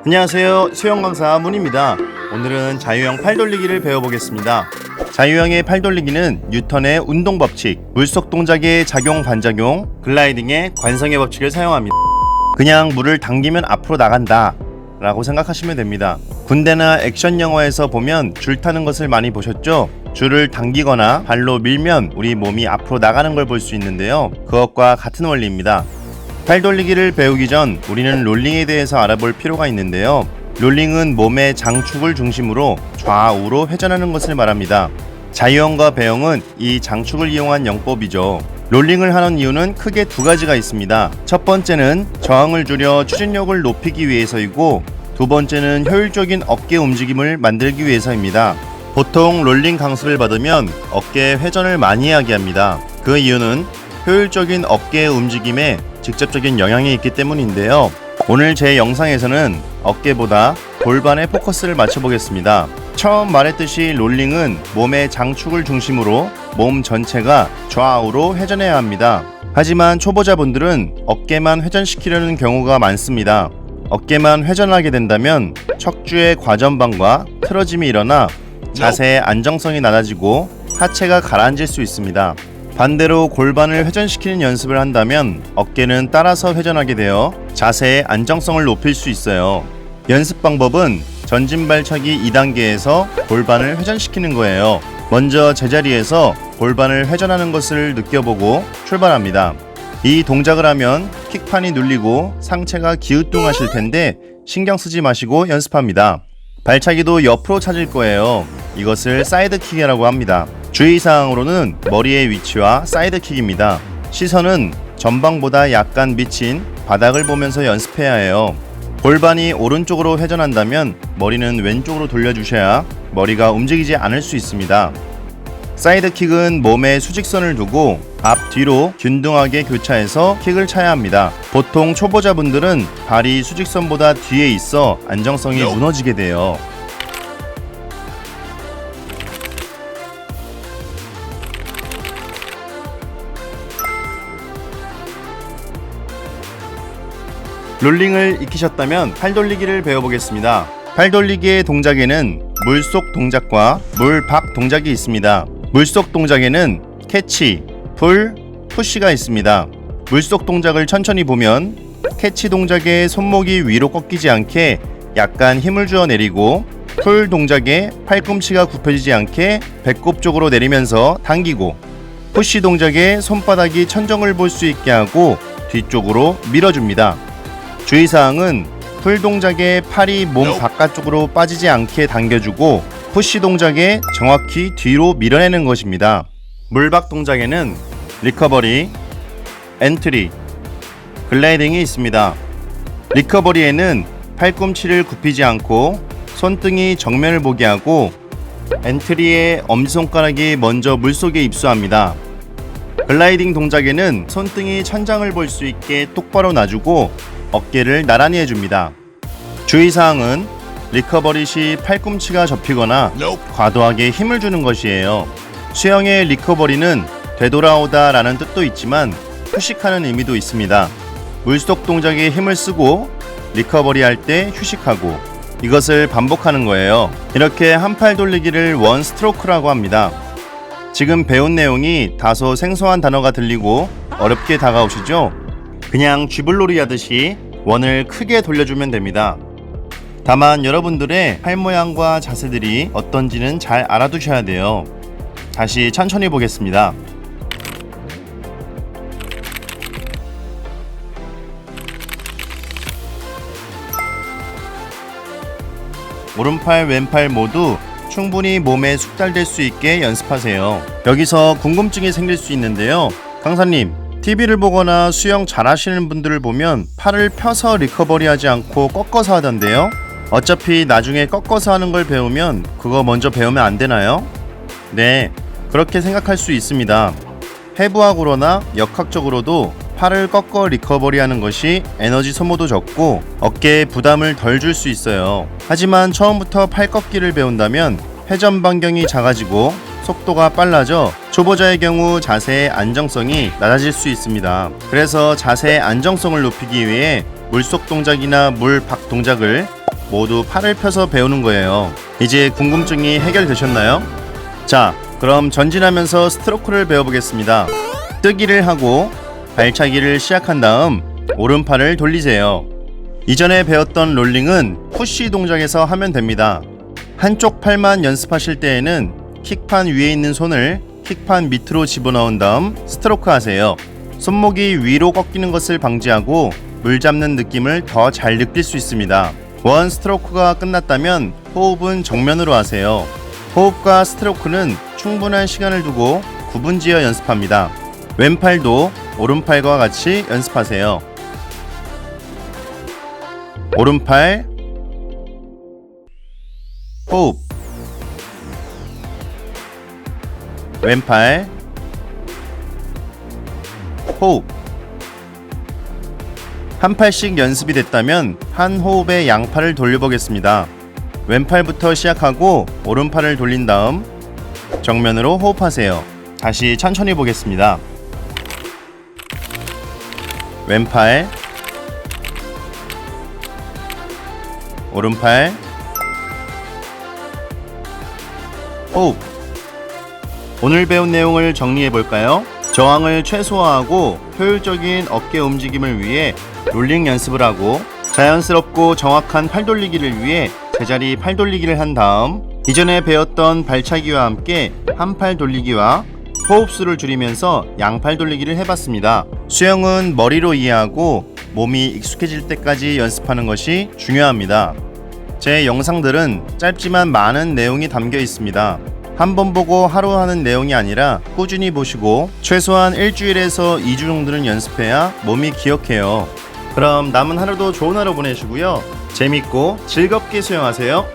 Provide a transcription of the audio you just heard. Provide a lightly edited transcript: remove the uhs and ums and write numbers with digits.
안녕하세요, 수영강사 문입니다. 오늘은 자유형 팔돌리기를 배워보겠습니다. 자유형의 팔돌리기는 뉴턴의 운동법칙, 물속 동작의 작용 반작용, 글라이딩의 관성의 법칙을 사용합니다. 그냥 물을 당기면 앞으로 나간다 라고 생각하시면 됩니다. 군대나 액션 영화에서 보면 줄 타는 것을 많이 보셨죠? 줄을 당기거나 발로 밀면 우리 몸이 앞으로 나가는 걸 볼 수 있는데요, 그것과 같은 원리입니다. 팔돌리기를 배우기 전 우리는 롤링에 대해서 알아볼 필요가 있는데요, 롤링은 몸의 장축을 중심으로 좌우로 회전하는 것을 말합니다. 자유형과 배영은 이 장축을 이용한 영법이죠. 롤링을 하는 이유는 크게 두 가지가 있습니다. 첫 번째는 저항을 줄여 추진력을 높이기 위해서이고, 두 번째는 효율적인 어깨 움직임을 만들기 위해서입니다. 보통 롤링 강습을 받으면 어깨 회전을 많이 하게 합니다. 그 이유는 효율적인 어깨 움직임에 직접적인 영향이 있기 때문인데요, 오늘 제 영상에서는 어깨보다 골반에 포커스를 맞춰보겠습니다. 처음 말했듯이 롤링은 몸의 장축을 중심으로 몸 전체가 좌우로 회전해야 합니다. 하지만 초보자분들은 어깨만 회전시키려는 경우가 많습니다. 어깨만 회전하게 된다면 척추의 과전방과 틀어짐이 일어나 자세의 안정성이 낮아지고 하체가 가라앉을 수 있습니다. 반대로 골반을 회전시키는 연습을 한다면 어깨는 따라서 회전하게 되어 자세의 안정성을 높일 수 있어요. 연습 방법은 전진발차기 2단계에서 골반을 회전시키는 거예요. 먼저 제자리에서 골반을 회전하는 것을 느껴보고 출발합니다. 이 동작을 하면 킥판이 눌리고 상체가 기우뚱하실 텐데 신경 쓰지 마시고 연습합니다. 발차기도 옆으로 찾을 거예요. 이것을 사이드킥이라고 합니다. 주의사항으로는 머리의 위치와 사이드킥입니다. 시선은 전방보다 약간 미친 바닥을 보면서 연습해야 해요. 골반이 오른쪽으로 회전한다면 머리는 왼쪽으로 돌려주셔야 머리가 움직이지 않을 수 있습니다. 사이드킥은 몸에 수직선을 두고 앞뒤로 균등하게 교차해서 킥을 차야 합니다. 보통 초보자분들은 발이 수직선보다 뒤에 있어 안정성이 무너지게 돼요. 롤링을 익히셨다면 팔돌리기를 배워보겠습니다. 팔돌리기의 동작에는 물속 동작과 물밖 동작이 있습니다. 물속 동작에는 캐치, 풀, 푸시가 있습니다. 물속 동작을 천천히 보면 캐치 동작에 손목이 위로 꺾이지 않게 약간 힘을 주어 내리고, 풀 동작에 팔꿈치가 굽혀지지 않게 배꼽 쪽으로 내리면서 당기고, 푸시 동작에 손바닥이 천정을 볼 수 있게 하고 뒤쪽으로 밀어줍니다. 주의사항은 풀 동작에 팔이 몸 바깥쪽으로 빠지지 않게 당겨주고, 푸시 동작에 정확히 뒤로 밀어내는 것입니다. 물박 동작에는 리커버리, 엔트리, 글라이딩이 있습니다. 리커버리에는 팔꿈치를 굽히지 않고 손등이 정면을 보게 하고, 엔트리에 엄지손가락이 먼저 물속에 입수합니다. 글라이딩 동작에는 손등이 천장을 볼 수 있게 똑바로 놔주고 어깨를 나란히 해줍니다. 주의사항은 리커버리 시 팔꿈치가 접히거나 과도하게 힘을 주는 것이에요. 수영의 리커버리는 되돌아오다 라는 뜻도 있지만 휴식하는 의미도 있습니다. 물속 동작에 힘을 쓰고 리커버리 할 때 휴식하고, 이것을 반복하는 거예요. 이렇게 한 팔 돌리기를 원 스트로크라고 합니다. 지금 배운 내용이 다소 생소한 단어가 들리고 어렵게 다가오시죠? 그냥 쥐불놀이 하듯이 원을 크게 돌려주면 됩니다. 다만 여러분들의 팔 모양과 자세들이 어떤지는 잘 알아두셔야 돼요. 다시 천천히 보겠습니다. 오른팔, 왼팔 모두 충분히 몸에 숙달될 수 있게 연습하세요. 여기서 궁금증이 생길 수 있는데요, 강사님, TV를 보거나 수영 잘하시는 분들을 보면 팔을 펴서 리커버리 하지 않고 꺾어서 하던데요, 어차피 나중에 꺾어서 하는 걸 배우면 그거 먼저 배우면 안 되나요? 네, 그렇게 생각할 수 있습니다. 해부학으로나 역학적으로도 팔을 꺾어 리커버리 하는 것이 에너지 소모도 적고 어깨에 부담을 덜 줄 수 있어요. 하지만 처음부터 팔 꺾기를 배운다면 회전 반경이 작아지고 속도가 빨라져 초보자의 경우 자세의 안정성이 낮아질 수 있습니다. 그래서 자세의 안정성을 높이기 위해 물속 동작이나 물밖 동작을 모두 팔을 펴서 배우는 거예요. 이제 궁금증이 해결되셨나요? 자, 그럼 전진하면서 스트로크를 배워보겠습니다. 뜨기를 하고 발차기를 시작한 다음 오른팔을 돌리세요. 이전에 배웠던 롤링은 푸시 동작에서 하면 됩니다. 한쪽 팔만 연습하실 때에는 킥판 위에 있는 손을 킥판 밑으로 집어넣은 다음 스트로크 하세요. 손목이 위로 꺾이는 것을 방지하고 물 잡는 느낌을 더 잘 느낄 수 있습니다. 원 스트로크가 끝났다면 호흡은 정면으로 하세요. 호흡과 스트로크는 충분한 시간을 두고 구분지어 연습합니다. 왼팔도 오른팔과 같이 연습하세요. 오른팔 호흡, 왼팔 호흡. 한 팔씩 연습이 됐다면 한 호흡에 양팔을 돌려보겠습니다. 왼팔부터 시작하고 오른팔을 돌린 다음 정면으로 호흡하세요. 다시 천천히 보겠습니다. 왼팔 오른팔 호흡. 오늘 배운 내용을 정리해 볼까요? 저항을 최소화하고 효율적인 어깨 움직임을 위해 롤링 연습을 하고 자연스럽고 정확한 팔 돌리기를 위해 제자리 팔 돌리기를 한 다음 이전에 배웠던 발차기와 함께 한 팔 돌리기와 호흡수를 줄이면서 양팔 돌리기를 해봤습니다. 수영은 머리로 이해하고 몸이 익숙해질 때까지 연습하는 것이 중요합니다. 제 영상들은 짧지만 많은 내용이 담겨 있습니다. 한 번 보고 하루 하는 내용이 아니라 꾸준히 보시고 최소한 일주일에서 2주 정도는 연습해야 몸이 기억해요. 그럼 남은 하루도 좋은 하루 보내시고요. 재밌고 즐겁게 수영하세요.